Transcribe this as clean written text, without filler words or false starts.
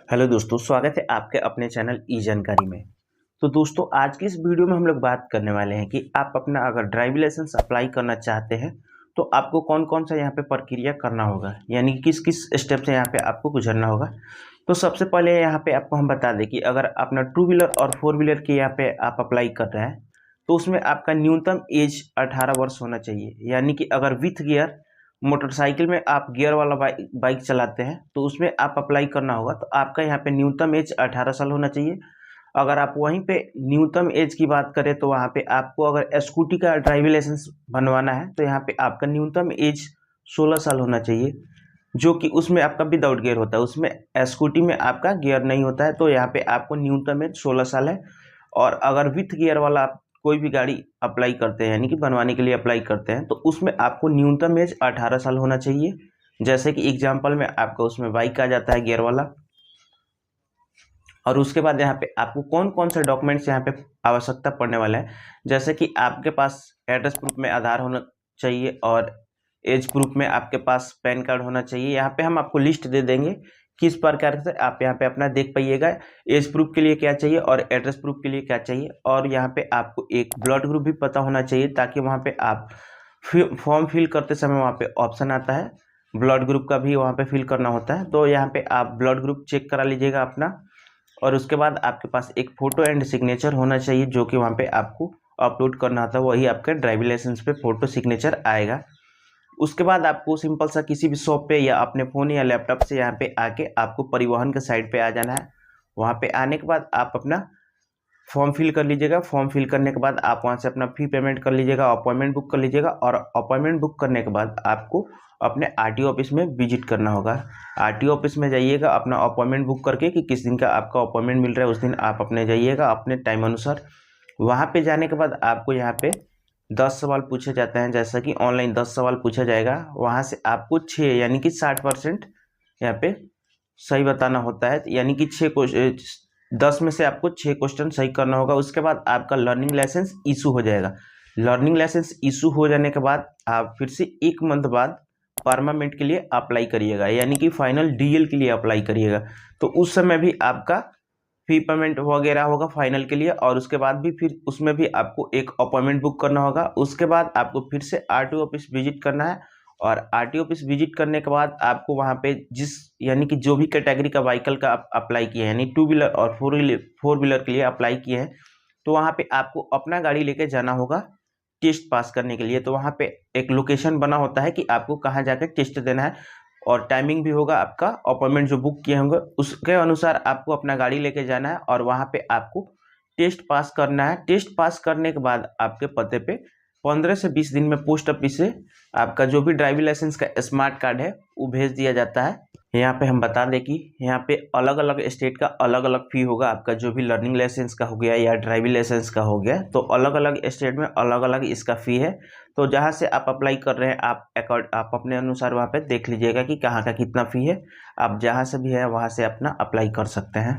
Hello दोस्तों, स्वागत है आपके अपने चैनल ई जानकारी में। तो दोस्तों, आज की इस वीडियो में हम लोग बात करने वाले हैं कि आप अपना अगर ड्राइविंग लाइसेंस अप्लाई करना चाहते हैं तो आपको कौन कौन सा यहाँ पे प्रक्रिया करना होगा, यानी किस किस स्टेप से यहाँ पे आपको गुजरना होगा। तो सबसे पहले यहाँ पे आपको हम बता दें कि अगर अपना 2 व्हीलर और 4 व्हीलर के यहाँ पे आप अप्लाई कर रहे हैं तो उसमें आपका न्यूनतम एज 18 वर्ष होना चाहिए। यानी कि अगर विथ गियर मोटरसाइकिल में आप गियर वाला बाइक चलाते हैं तो उसमें आप अप्लाई करना होगा, तो आपका यहाँ पे न्यूनतम एज 18 साल होना चाहिए। अगर आप वहीं पे न्यूनतम एज की बात करें तो वहाँ पे आपको अगर स्कूटी का ड्राइविंग लाइसेंस बनवाना है तो यहाँ पे आपका न्यूनतम एज 16 साल होना चाहिए, जो कि उसमें आपका विदाउट गियर होता है। उसमें स्कूटी में आपका गियर नहीं होता है, तो यहाँ पे आपको न्यूनतम एज 16 साल है। और अगर विथ गियर वाला आप कोई भी गाड़ी अप्लाई करते हैं, यानी कि बनवाने के लिए अप्लाई करते हैं, तो उसमें आपको न्यूनतम एज 18 साल होना चाहिए। जैसे कि एग्जाम्पल में आपका उसमें बाइक आ जाता है गियर वाला। और उसके बाद यहाँ पे आपको कौन कौन से डॉक्यूमेंट्स यहाँ पे आवश्यकता पड़ने वाला है, जैसे कि आपके पास एड्रेस प्रूफ में आधार होना चाहिए और एज प्रूफ में आपके पास पैन कार्ड होना चाहिए। यहाँ पे हम आपको लिस्ट दे देंगे किस प्रकार से आप यहाँ पे अपना देख पाइएगा, एज प्रूफ के लिए क्या चाहिए और एड्रेस प्रूफ के लिए क्या चाहिए। और यहाँ पे आपको एक ब्लड ग्रुप भी पता होना चाहिए, ताकि वहाँ पे आप फॉर्म फिल करते समय वहाँ पे ऑप्शन आता है ब्लड ग्रुप का भी वहाँ पे फिल करना होता है, तो यहाँ पे आप ब्लड ग्रुप चेक करा लीजिएगा अपना। और उसके बाद आपके पास एक फ़ोटो एंड सिग्नेचर होना चाहिए, जो कि वहाँ पे आपको अपलोड करना था, वही आपके ड्राइविंग लाइसेंस पे फ़ोटो सिग्नेचर आएगा। उसके बाद आपको सिंपल सा किसी भी शॉप पे या अपने फ़ोन या लैपटॉप से यहाँ पे आके आपको परिवहन के साइट पे आ जाना है। वहाँ पे आने के बाद आप अपना फॉर्म फिल कर लीजिएगा। फॉर्म फिल करने के बाद आप वहाँ से अपना फ़ी पेमेंट कर लीजिएगा, अपॉइंटमेंट बुक कर लीजिएगा। और अपॉइंटमेंट बुक करने के बाद आपको अपने आरटीओ ऑफिस में विजिट करना होगा। आरटीओ ऑफिस में जाइएगा अपना अपॉइंटमेंट बुक करके कि किस दिन का आपका अपॉइंटमेंट मिल रहा है, उस दिन आप अपने जाइएगा अपने टाइम अनुसार। वहाँ पे जाने के बाद आपको यहाँ पे 10 सवाल पूछे जाते हैं, जैसा कि ऑनलाइन 10 सवाल पूछा जाएगा। वहाँ से आपको 6 यानी कि 60% यहाँ पे सही बताना होता है, यानी कि 10 में से आपको 6 क्वेश्चन सही करना होगा। उसके बाद आपका लर्निंग लाइसेंस इशू हो जाएगा। लर्निंग लाइसेंस इशू हो जाने के बाद आप फिर से 1 मंथ बाद परमानेंट के लिए अप्लाई करिएगा, यानी कि फाइनल डीएल के लिए अप्लाई करिएगा। तो उस समय भी आपका फी पेमेंट वगैरह होगा फाइनल के लिए, और उसके बाद भी फिर उसमें भी आपको एक अपॉइंटमेंट बुक करना होगा। उसके बाद आपको फिर से आरटीओ ऑफिस विजिट करना है। और आरटीओ ऑफिस विजिट करने के बाद आपको वहाँ पे यानी कि जो भी कैटेगरी का व्हीकल का आप अप्लाई किए हैं, यानी 2 व्हीलर और 4 व्हीलर के लिए अप्लाई किए हैं, तो वहाँ पे आपको अपना गाड़ी लेके जाना होगा टेस्ट पास करने के लिए। तो वहाँ पे एक लोकेशन बना होता है कि आपको कहाँ जाकर टेस्ट देना है, और टाइमिंग भी होगा। आपका अपॉइंटमेंट जो बुक किए होंगे उसके अनुसार आपको अपना गाड़ी लेके जाना है और वहाँ पे आपको टेस्ट पास करना है। टेस्ट पास करने के बाद आपके पते पे 15 से 20 दिन में पोस्ट ऑफिस से आपका जो भी ड्राइविंग लाइसेंस का स्मार्ट कार्ड है वो भेज दिया जाता है। यहाँ पे हम बता दें कि यहाँ पे अलग अलग स्टेट का अलग अलग फ़ी होगा। आपका जो भी लर्निंग लाइसेंस का हो गया या ड्राइविंग लाइसेंस का हो गया, तो अलग अलग स्टेट में अलग अलग इसका फ़ी है। तो जहाँ से आप अप्लाई कर रहे हैं आप अपने अनुसार वहाँ पे देख लीजिएगा कि कहाँ का कितना फ़ी है। आप जहाँ से भी है वहाँ से अपना अप्लाई कर सकते हैं।